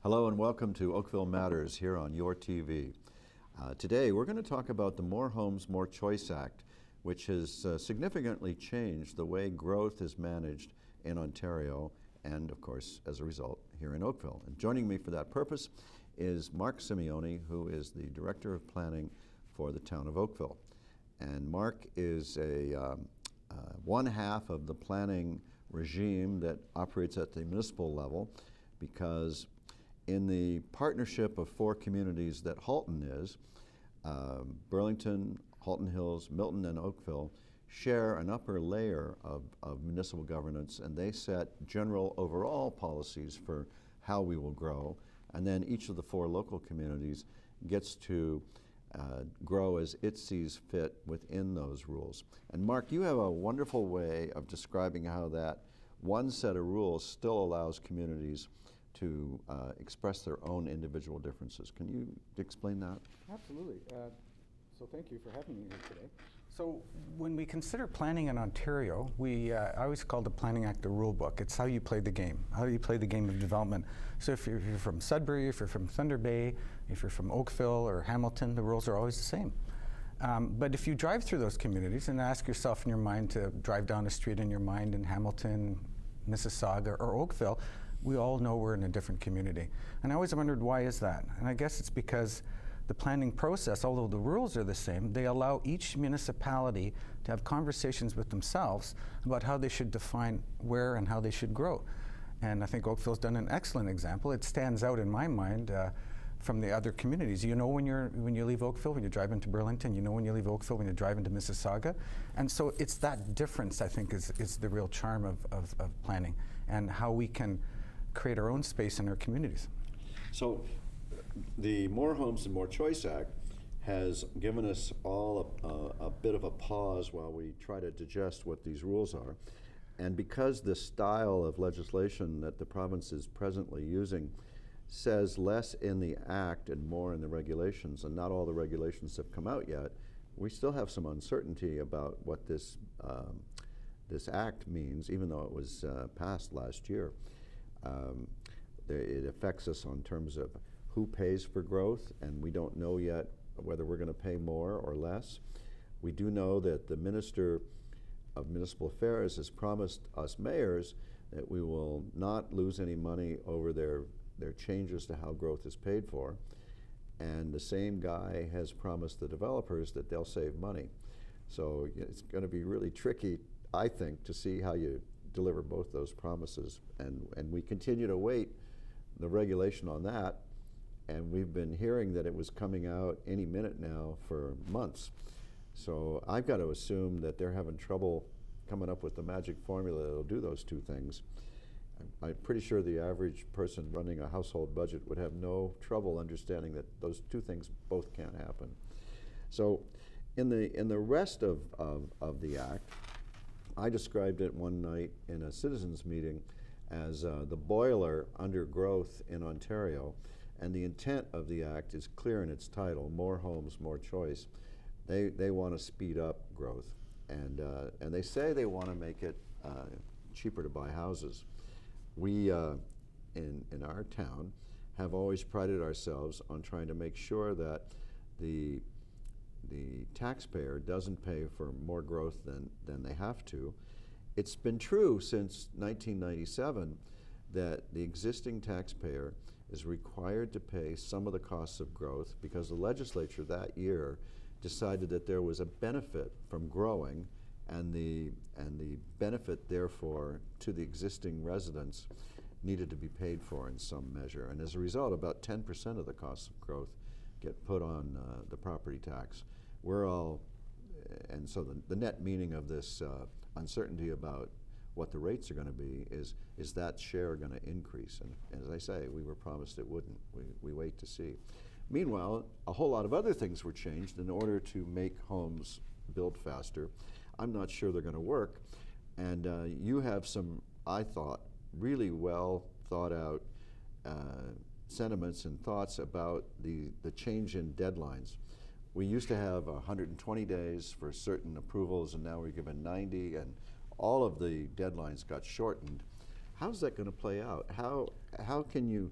Hello and welcome to Oakville Matters here on your TV. Today we're going to talk about the More Homes, More Choice Act, which has significantly changed the way growth is managed in Ontario and, of course, as a result, here in Oakville. And joining me for that purpose is Mark Simeoni, who is the Director of Planning for the town of Oakville. And Mark is one half of the planning regime that operates at the municipal level, because in the partnership of four communities that Halton is, Burlington, Halton Hills, Milton, and Oakville share an upper layer of municipal governance, and they set general overall policies for how we will grow. And then each of the four local communities gets to grow as it sees fit within those rules. And Mark, you have a wonderful way of describing how that one set of rules still allows communities to express their own individual differences. Can you explain that? Absolutely. So thank you for having me here today. So when we consider planning in Ontario, I always call the Planning Act the rule book. It's how you play the game, how you play the game of development. So if you're from Sudbury, if you're from Thunder Bay, if you're from Oakville or Hamilton, the rules are always the same. But if you drive through those communities and ask yourself in your mind to drive down a street in your mind in Hamilton, Mississauga, or Oakville, we all know we're in a different community. And I always wondered, why is that? And I guess it's because the planning process, although the rules are the same, they allow each municipality to have conversations with themselves about how they should define where and how they should grow. And I think Oakville's done an excellent example. It stands out in my mind from the other communities. You know when you leave Oakville, when you drive into Burlington, you know when you leave Oakville, when you drive into Mississauga. And so it's that difference, I think, is the real charm of planning and how we can create our own space in our communities. So the More Homes and More Choice Act has given us all a bit of a pause while we try to digest what these rules are. And because the style of legislation that the province is presently using says less in the act and more in the regulations, and not all the regulations have come out yet, we still have some uncertainty about what this act means, even though it was passed last year. It affects us on terms of who pays for growth, and we don't know yet whether we're going to pay more or less. We do know that the Minister of Municipal Affairs has promised us mayors that we will not lose any money over their changes to how growth is paid for. And the same guy has promised the developers that they'll save money. So it's going to be really tricky, I think, to see how you deliver both those promises. And we continue to wait the regulation on that. And we've been hearing that it was coming out any minute now for months. So I've got to assume that they're having trouble coming up with the magic formula that'll do those two things. I'm pretty sure the average person running a household budget would have no trouble understanding that those two things both can't happen. So in the rest of the act, I described it one night in a citizens meeting as the boiler under growth in Ontario. And the intent of the act is clear in its title: More Homes, More Choice. They want to speed up growth, and they say they want to make it cheaper to buy houses. We in our town have always prided ourselves on trying to make sure that the taxpayer doesn't pay for more growth than they have to. It's been true since 1997 that the existing taxpayer is required to pay some of the costs of growth, because the legislature that year decided that there was a benefit from growing, and the benefit therefore to the existing residents needed to be paid for in some measure. And as a result, about 10% of the costs of growth get put on the property tax. And so the net meaning of this uncertainty about what the rates are going to be is that share going to increase? And as I say, we were promised it wouldn't. We wait to see. Meanwhile, a whole lot of other things were changed in order to make homes build faster. I'm not sure they're going to work. And you have some, I thought, really well thought out sentiments and thoughts about the change in deadlines. We used to have 120 days for certain approvals, and now we're given 90, and all of the deadlines got shortened. How's that going to play out? How can you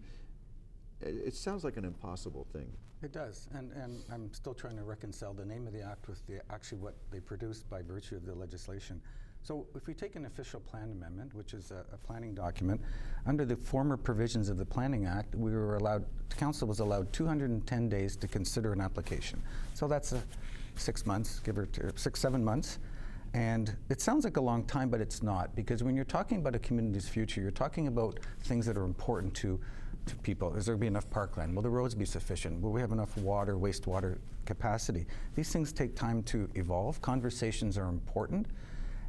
it sounds like an impossible thing. It does, and I'm still trying to reconcile the name of the act with actually what they produced by virtue of the legislation. So if we take an official plan amendment, which is a planning document, under the former provisions of the Planning Act, council was allowed 210 days to consider an application. So that's 6 months, give or take, 7 months. And it sounds like a long time, but it's not, because when you're talking about a community's future, you're talking about things that are important to people. Is there be enough parkland? Will the roads be sufficient? Will we have enough water, wastewater capacity? These things take time to evolve. Conversations are important.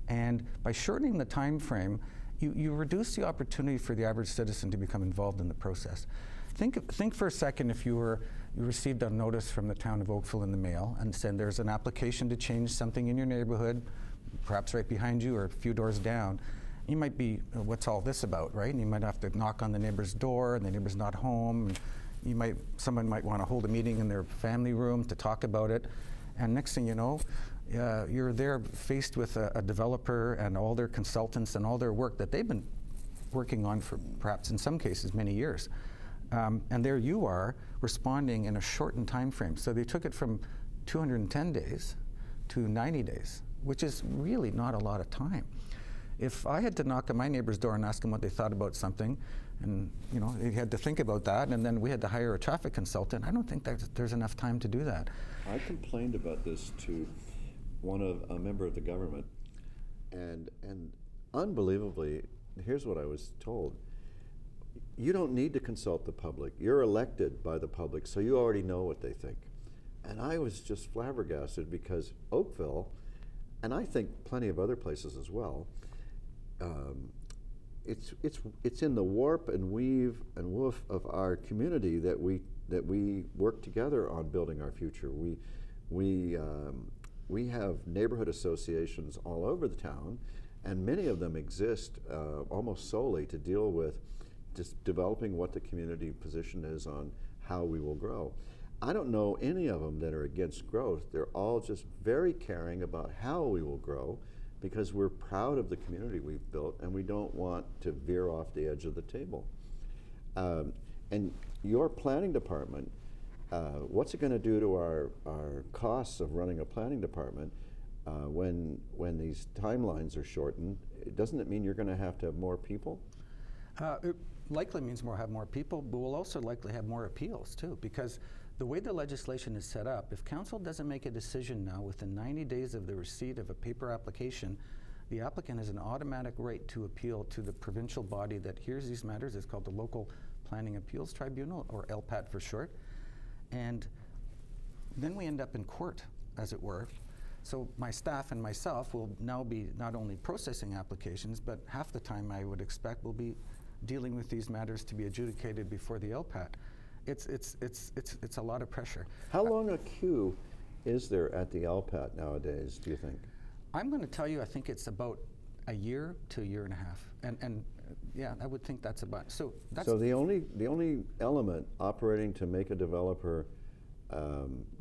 And by shortening the time frame, you reduce the opportunity for the average citizen to become involved in the process. Think for a second if you received a notice from the town of Oakville in the mail and said there's an application to change something in your neighborhood, perhaps right behind you or a few doors down. You might be, what's all this about, right? And you might have to knock on the neighbor's door and the neighbor's not home. And someone might want to hold a meeting in their family room to talk about it. And next thing you know, you're there faced with a developer and all their consultants and all their work that they've been working on for perhaps in some cases many years. And there you are responding in a shortened time frame. So they took it from 210 days to 90 days, which is really not a lot of time. If I had to knock on my neighbor's door and ask them what they thought about something, and they had to think about that, and then we had to hire a traffic consultant, I don't think there's enough time to do that. I complained about this to a member of the government, and unbelievably, here's what I was told. You don't need to consult the public. You're elected by the public, so you already know what they think. And I was just flabbergasted because Oakville, and I think plenty of other places as well, it's in the warp and weave and woof of our community that we work together on building our future. We have neighborhood associations all over the town, and many of them exist almost solely to deal with just developing what the community position is on how we will grow. I don't know any of them that are against growth. They're all just very caring about how we will grow, because we're proud of the community we've built and we don't want to veer off the edge of the table. And your planning department, what's it going to do to our costs of running a planning department when these timelines are shortened? Doesn't it mean you're going to have more people? It likely means we'll have more people, but we'll also likely have more appeals too, because the way the legislation is set up, if council doesn't make a decision now within 90 days of the receipt of a paper application, the applicant has an automatic right to appeal to the provincial body that hears these matters. It's called the Local Planning Appeals Tribunal, or LPAT for short. And then we end up in court, as it were. So my staff and myself will now be not only processing applications, but half the time I would expect we'll be dealing with these matters to be adjudicated before the LPAT. It's a lot of pressure. How long a queue is there at the LPAT nowadays, do you think? I'm going to tell you, I think it's about a year to a year and a half. And yeah, I would think that's about, so the only element operating to make a developer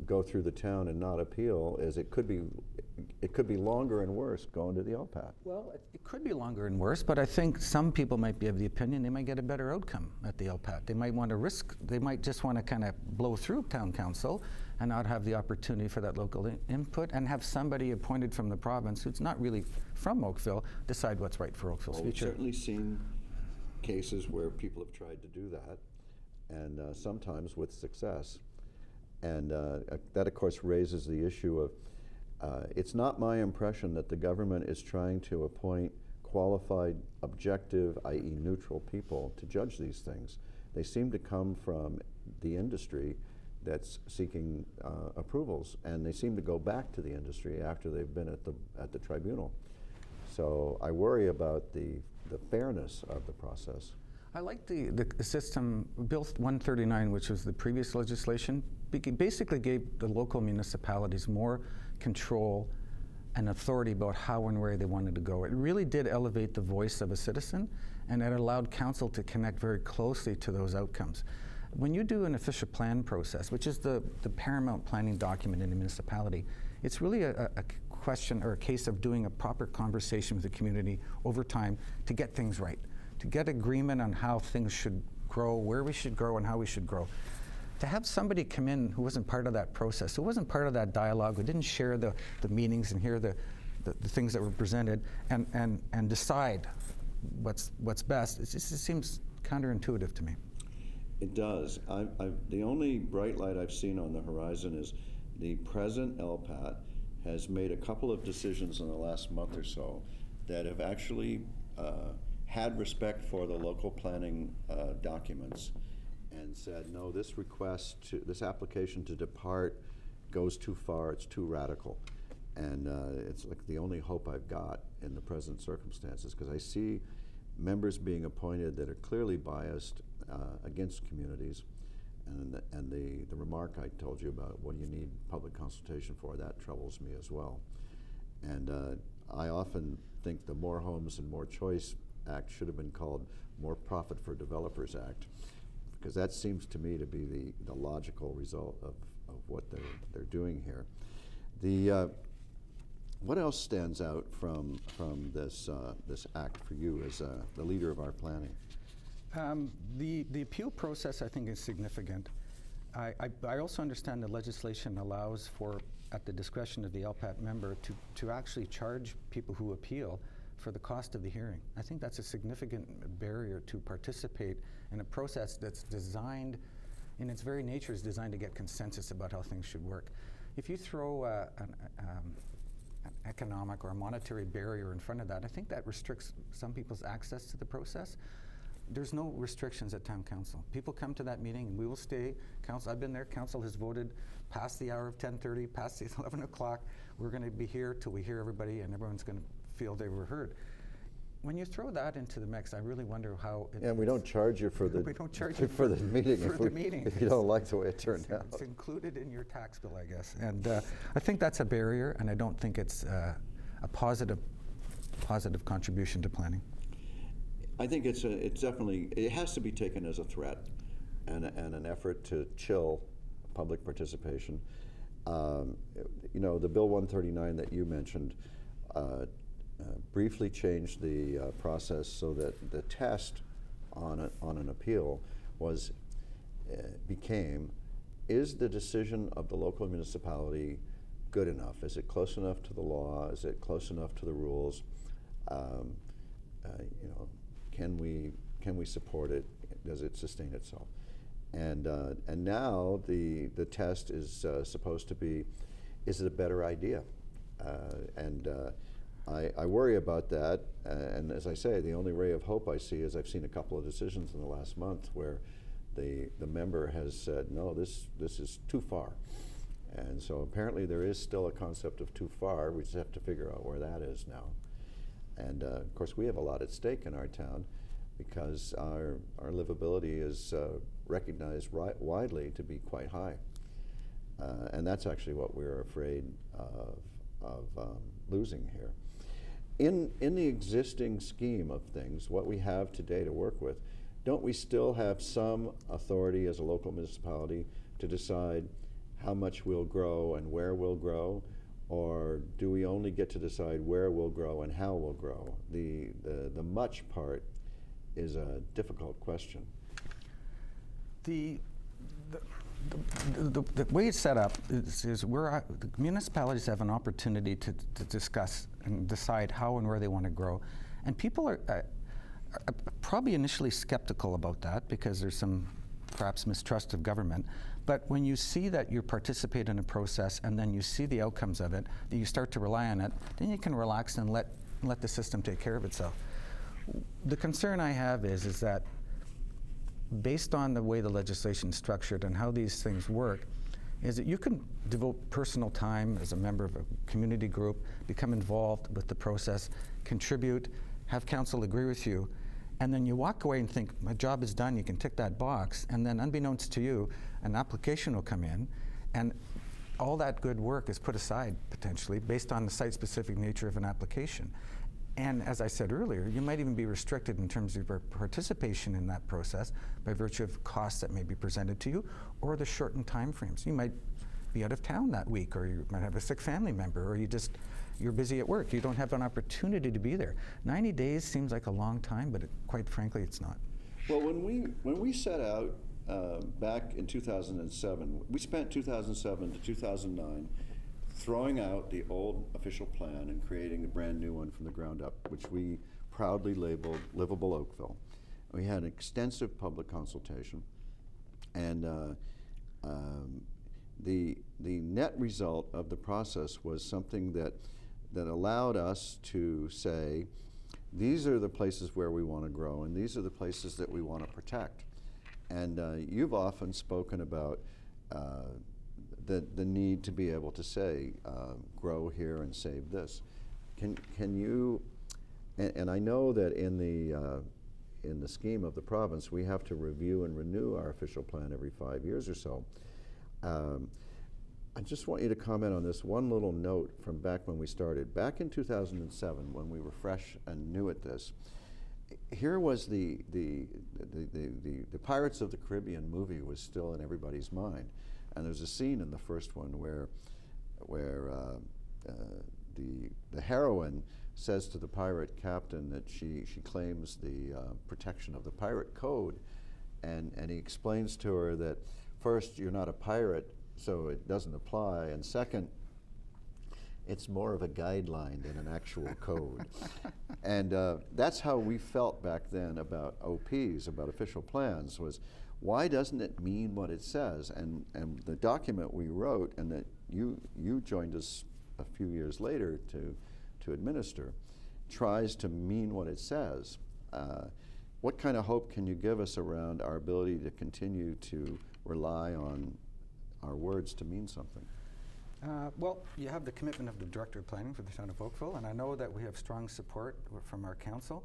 go through the town and not appeal is it could be longer and worse going to the LPAT. Well, it could be longer and worse, but I think some people might be of the opinion they might get a better outcome at the LPAT. They might just want to kind of blow through town council and not have the opportunity for that local input, and have somebody appointed from the province who's not really from Oakville decide what's right for Oakville's future. We've certainly seen cases where people have tried to do that, and sometimes with success. And that, of course, raises the issue of, it's not my impression that the government is trying to appoint qualified, objective, i.e. neutral people to judge these things. They seem to come from the industry that's seeking approvals, and they seem to go back to the industry after they've been at the tribunal. So I worry about the fairness of the process. I like the system, Bill 139, which was the previous legislation, basically gave the local municipalities more control and authority about how and where they wanted to go. It really did elevate the voice of a citizen, and it allowed council to connect very closely to those outcomes. When you do an official plan process, which is the paramount planning document in a municipality, it's really a question or a case of doing a proper conversation with the community over time to get things right, to get agreement on how things should grow, where we should grow, and how we should grow. To have somebody come in who wasn't part of that process, who wasn't part of that dialogue, who didn't share the meetings and hear the things that were presented and decide what's best, it seems counterintuitive to me. It does. The only bright light I've seen on the horizon is the present LPAT has made a couple of decisions in the last month or so that have actually had respect for the local planning documents and said, no, this application to depart goes too far, it's too radical. And it's like the only hope I've got in the present circumstances, because I see members being appointed that are clearly biased against communities. And the remark I told you about, what do you need public consultation for, that troubles me as well. And I often think the More Homes and More Choice Act should have been called More Profit for Developers Act, because that seems to me to be the logical result of what they're doing here. What else stands out from this act for you as the leader of our planning? The appeal process, I think, is significant. I also understand the legislation allows for, at the discretion of the LPAT member, to actually charge people who appeal for the cost of the hearing. I think that's a significant barrier to participate in a process that's designed, in its very nature, is designed to get consensus about how things should work. If you throw an economic or a monetary barrier in front of that, I think that restricts some people's access to the process. There's no restrictions at town council. People come to that meeting and we will stay. Council, I've been there, council has voted past the hour of 10:30, past the 11 o'clock. We're going to be here till we hear everybody and everyone's going to feel they were heard. When you throw that into the mix, I really wonder how it... And we don't charge you for the... We don't charge you for the meeting. If you don't like the way it turned out. It's included in your tax bill, I guess. And I think that's a barrier, and I don't think it's a positive contribution to planning. I think it's definitely, it has to be taken as a threat and an effort to chill public participation. You know, the Bill 139 that you mentioned briefly changed the process so that the test on an appeal became, is the decision of the local municipality good enough? Is it close enough to the law? Is it close enough to the rules? You know, can we support it? Does it sustain itself? And now the test is supposed to be, is it a better idea? I worry about that, and as I say, the only ray of hope I see is I've seen a couple of decisions in the last month where the member has said, no, this is too far. And so apparently there is still a concept of too far. We just have to figure out where that is now. And of course we have a lot at stake in our town because our livability is recognized widely to be quite high. And that's actually what we're afraid of losing here. In the existing scheme of things, what we have today to work with, don't we still have some authority as a local municipality to decide how much we'll grow and where we'll grow? Or do we only get to decide where we'll grow and how we'll grow? The much part is a difficult question. The way it's set up is the municipalities have an opportunity to discuss and decide how and where they want to grow. And people are probably initially skeptical about that because there's some perhaps mistrust of government. But when you see that you participate in a process and then you see the outcomes of it, that you start to rely on it, then you can relax and let the system take care of itself. The concern I have is that based on the way the legislation is structured and how these things work, is that you can devote personal time as a member of a community group, become involved with the process, contribute, have council agree with you, and then you walk away and think, my job is done, you can tick that box, and then unbeknownst to you, an application will come in, and all that good work is put aside, potentially, based on the site-specific nature of an application. And as I said earlier, you might even be restricted in terms of your participation in that process by virtue of costs that may be presented to you, or the shortened time frames. You might be out of town that week, or you might have a sick family member, or you're busy at work. You don't have an opportunity to be there. 90 days seems like a long time, but quite frankly, it's not. Well, when we set out back in 2007, we spent 2007 to 2009 throwing out the old official plan and creating a brand new one from the ground up, which we proudly labeled Livable Oakville. We had extensive public consultation, and the net result of the process was something that allowed us to say, these are the places where we want to grow, and these are the places that we want to protect. And you've often spoken about the need to be able to say, grow here and save this. Can you? And I know that in the scheme of the province, we have to review and renew our official plan every 5 years or so. I just want you to comment on this one little note from back when we started. Back in 2007, when we were fresh and new at this, here was the Pirates of the Caribbean movie was still in everybody's mind. And there's a scene in the first one where the heroine says to the pirate captain that she claims the protection of the pirate code, and he explains to her that first, you're not a pirate, so it doesn't apply, and second, it's more of a guideline than an actual code. And that's how we felt back then about OPs, about official plans, was why doesn't it mean what it says? And the document we wrote, and that you joined us a few years later to administer, tries to mean what it says. What kind of hope can you give us around our ability to continue to rely on our words to mean something? Well, you have the commitment of the Director of Planning for the town of Oakville, and I know that we have strong support from our council.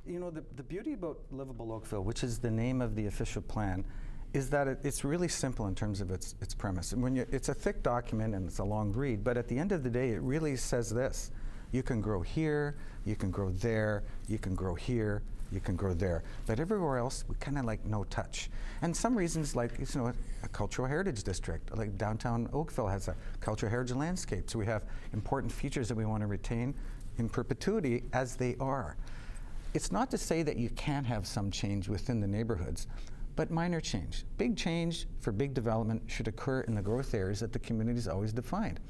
You know, the beauty about Livable Oakville, which is the name of the official plan, is that it's really simple in terms of its premise. And it's a thick document and it's a long read, but at the end of the day, it really says this: you can grow here, you can grow there, you can grow here, you can grow there. But everywhere else, we kind of like no touch. And some reasons, like, you know, a cultural heritage district, like downtown Oakville has a cultural heritage landscape. So we have important features that we want to retain in perpetuity as they are. It's not to say that you can't have some change within the neighborhoods, but minor change. Big change for big development should occur in the growth areas that the community's always defined.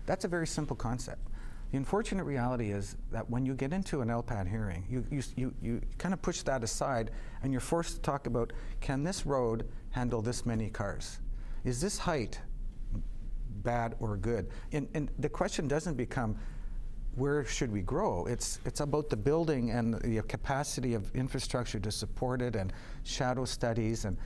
That's a very simple concept. The unfortunate reality is that when you get into an LPAD hearing, you kind of push that aside and you're forced to talk about, can this road handle this many cars? Is this height bad or good? And the question doesn't become, where should we grow? It's about the building and the capacity of infrastructure to support it, and shadow studies and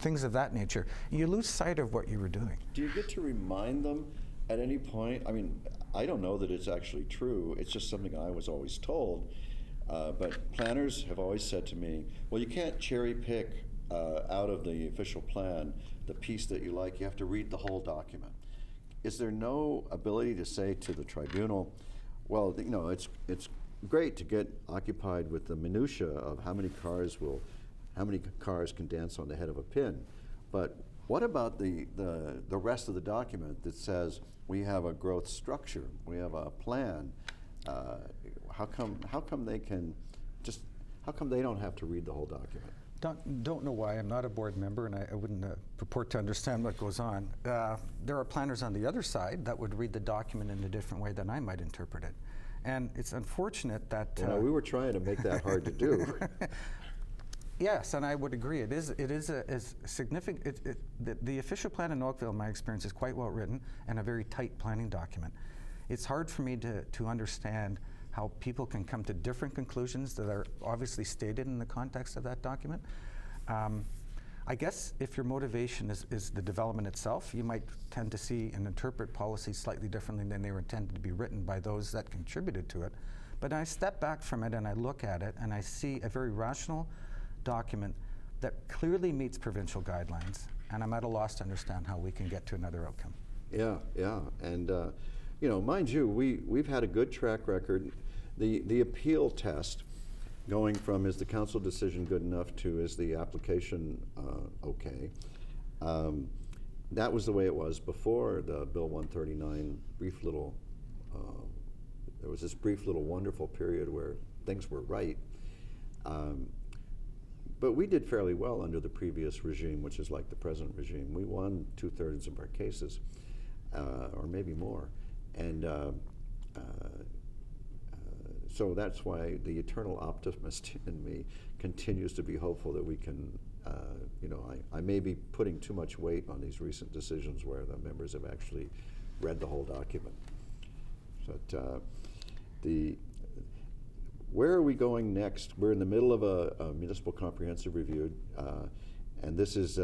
things of that nature. You lose sight of what you were doing. Do you get to remind them at any point? I mean, I don't know that it's actually true. It's just something I was always told. But planners have always said to me, well, you can't cherry pick out of the official plan the piece that you like. You have to read the whole document. Is there no ability to say to the tribunal, well, you know, it's great to get occupied with the minutia of how many cars can dance on the head of a pin, but what about the rest of the document that says we have a growth structure, we have a plan? How come they don't have to read the whole document? Don't know why. I'm not a board member, and I wouldn't purport to understand what goes on. There are planners on the other side that would read the document in a different way than I might interpret it. And it's unfortunate that... we were trying to make that hard to do. Yes, and I would agree. It is a significant... The official plan in Oakville, in my experience, is quite well written and a very tight planning document. It's hard for me to understand how people can come to different conclusions that are obviously stated in the context of that document. I guess if your motivation is the development itself, you might tend to see and interpret policies slightly differently than they were intended to be written by those that contributed to it. But I step back from it and I look at it and I see a very rational document that clearly meets provincial guidelines, and I'm at a loss to understand how we can get to another outcome. Yeah, and you know, mind you, we've had a good track record. The appeal test, going from is the council decision good enough to is the application okay, that was the way it was before the Bill 139 brief little, there was this brief little wonderful period where things were right. But we did fairly well under the previous regime, which is like the present regime. We won 2/3 of our cases, or maybe more. And so that's why the eternal optimist in me continues to be hopeful that we can, I may be putting too much weight on these recent decisions where the members have actually read the whole document. But where are we going next? We're in the middle of a municipal comprehensive review, and this is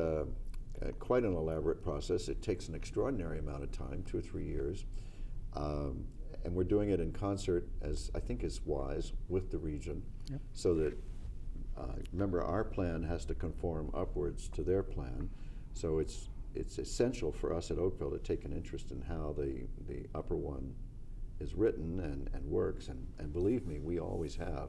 quite an elaborate process. It takes an extraordinary amount of time, 2 or 3 years, and we're doing it in concert, as I think is wise, with the region, yep. So that, remember, our plan has to conform upwards to their plan, so it's essential for us at Oakville to take an interest in how the upper one is written and works, and believe me, we always have.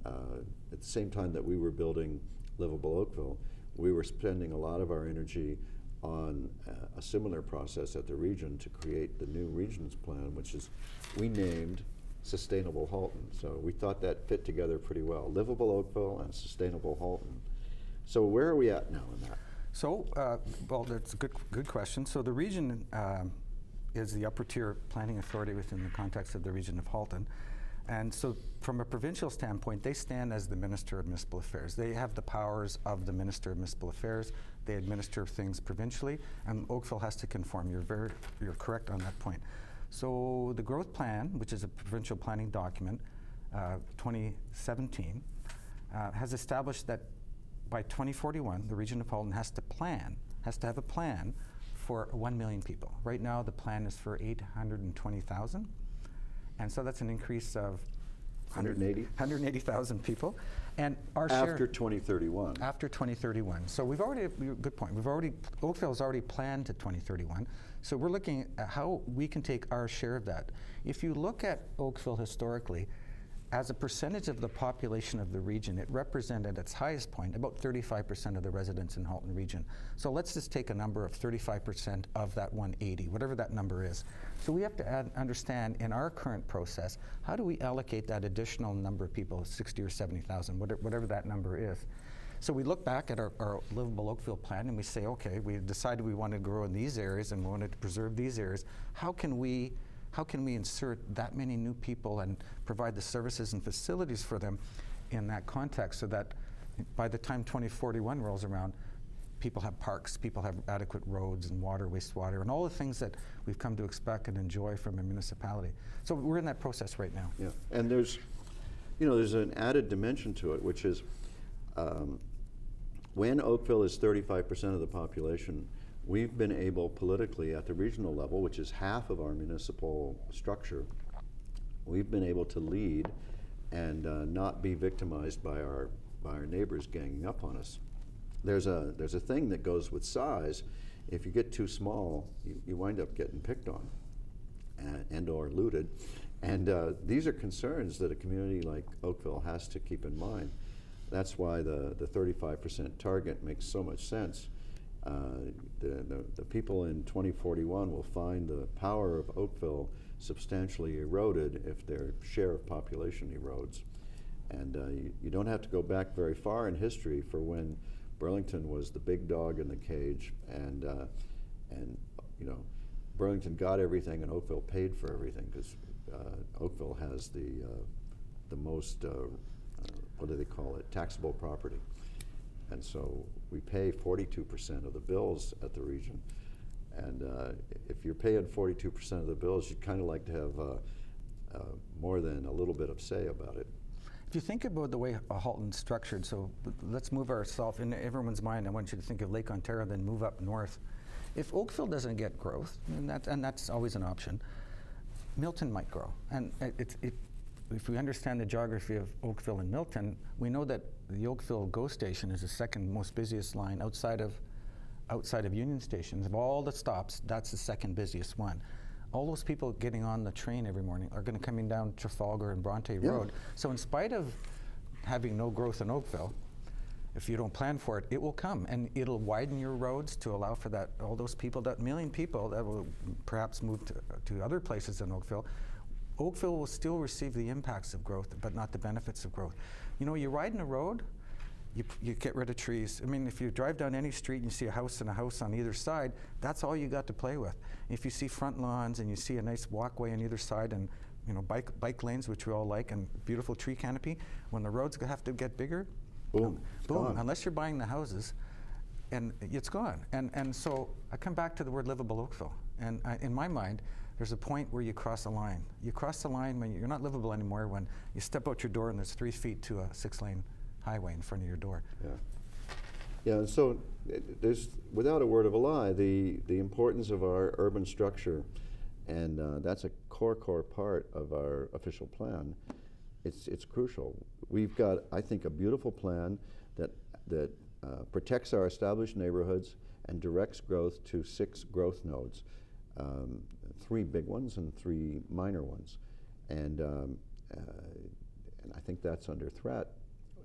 At the same time that we were building Livable Oakville, we were spending a lot of our energy on a similar process at the region to create the new region's plan, which is we named Sustainable Halton. So we thought that fit together pretty well. Livable Oakville and Sustainable Halton. So where are we at now in that? So, well, that's a good question. So the region is the upper tier planning authority within the context of the region of Halton. And so from a provincial standpoint, they stand as the Minister of Municipal Affairs. They have the powers of the Minister of Municipal Affairs. They administer things provincially, and Oakville has to conform. You're correct on that point. So the growth plan, which is a provincial planning document, 2017, has established that by 2041, the region of Halton has to have a plan for 1 million people. Right now, the plan is for 820,000. And so that's an increase of 180,000 people. And our after share 2031. After 2031. So we've already, good point. Oakville's already planned to 2031. So we're looking at how we can take our share of that. If you look at Oakville historically, as a percentage of the population of the region, it represented at its highest point about 35% of the residents in Halton region. So let's just take a number of 35% of that 180, whatever that number is. So we have to understand in our current process, how do we allocate that additional number of people, 60 or 70,000, whatever that number is. So we look back at our Livable Oakville plan and we say, okay, we decided we wanted to grow in these areas and we wanted to preserve these areas. How can we insert that many new people and provide the services and facilities for them in that context so that by the time 2041 rolls around, people have parks, people have adequate roads and water, wastewater, and all the things that we've come to expect and enjoy from a municipality. So we're in that process right now. Yeah, and there's an added dimension to it, which is when Oakville is 35% of the population, we've been able politically at the regional level, which is half of our municipal structure, we've been able to lead and not be victimized by our neighbors ganging up on us. There's a thing that goes with size. If you get too small, you wind up getting picked on and or looted. And these are concerns that a community like Oakville has to keep in mind. That's why the 35% target makes so much sense. The people in 2041 will find the power of Oakville substantially eroded if their share of population erodes. And you don't have to go back very far in history for when Burlington was the big dog in the cage, and Burlington got everything and Oakville paid for everything, because Oakville has the most, what do they call it, taxable property. And so we pay 42% of the bills at the region. And if you're paying 42% of the bills, you'd kind of like to have more than a little bit of say about it. If you think about the way Halton's structured, so let's move ourselves, in everyone's mind, I want you to think of Lake Ontario, then move up north. If Oakville doesn't get growth, and that's always an option, Milton might grow. And if we understand the geography of Oakville and Milton, we know that the Oakville GO station is the second most busiest line outside of Union stations. Of all the stops, that's the second busiest one. All those people getting on the train every morning are going to come in down Trafalgar and Bronte Road. So in spite of having no growth in Oakville, if you don't plan for it, it will come, and it'll widen your roads to allow for that. All those people, that million people that will perhaps move to other places in Oakville, Oakville will still receive the impacts of growth, but not the benefits of growth. You know, you ride in a road, You get rid of trees. I mean, if you drive down any street and you see a house and a house on either side, that's all you got to play with. If you see front lawns and you see a nice walkway on either side and bike lanes, which we all like, and beautiful tree canopy, when the roads have to get bigger, boom, boom, unless you're buying the houses, and it's gone. And so I come back to the word livable Oakville. And in my mind, there's a point where you cross a line. You cross the line when you're not livable anymore, when you step out your door and there's 3 feet to a 6-lane highway in front of your door. Yeah. Yeah, and so there's, without a word of a lie, the importance of our urban structure, and that's a core part of our official plan. It's crucial. We've got, I think, a beautiful plan that protects our established neighborhoods and directs growth to 6 growth nodes, 3 big ones and 3 minor ones, and I think that's under threat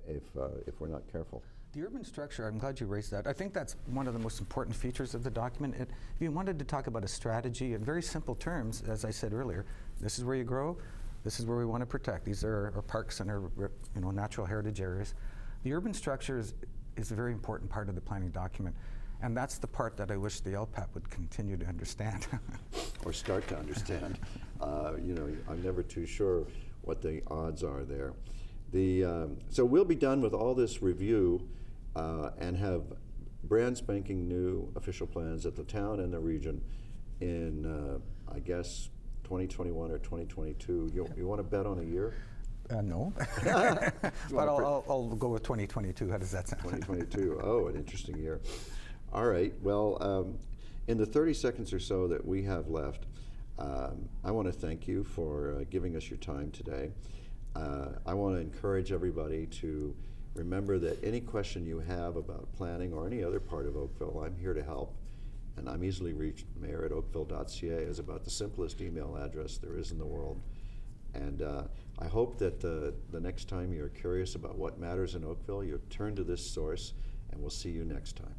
if we're not careful. The urban structure, I'm glad you raised that. I think that's one of the most important features of the document. If you wanted to talk about a strategy in very simple terms, as I said earlier, this is where you grow, this is where we want to protect. These are our parks and our natural heritage areas. The urban structure is a very important part of the planning document, and that's the part that I wish the LPAP would continue to understand. Or start to understand. I'm never too sure what the odds are there. So we'll be done with all this review and have brand spanking new official plans at the town and the region in, I guess, 2021 or 2022. You want to bet on a year? No. But I'll go with 2022. How does that sound? 2022. Oh, an interesting year. All right. Well, in the 30 seconds or so that we have left, I want to thank you for giving us your time today. I want to encourage everybody to remember that any question you have about planning or any other part of Oakville, I'm here to help. And I'm easily reached. mayor@oakville.ca is about the simplest email address there is in the world. And I hope that the next time you're curious about what matters in Oakville, you turn to this source, and we'll see you next time.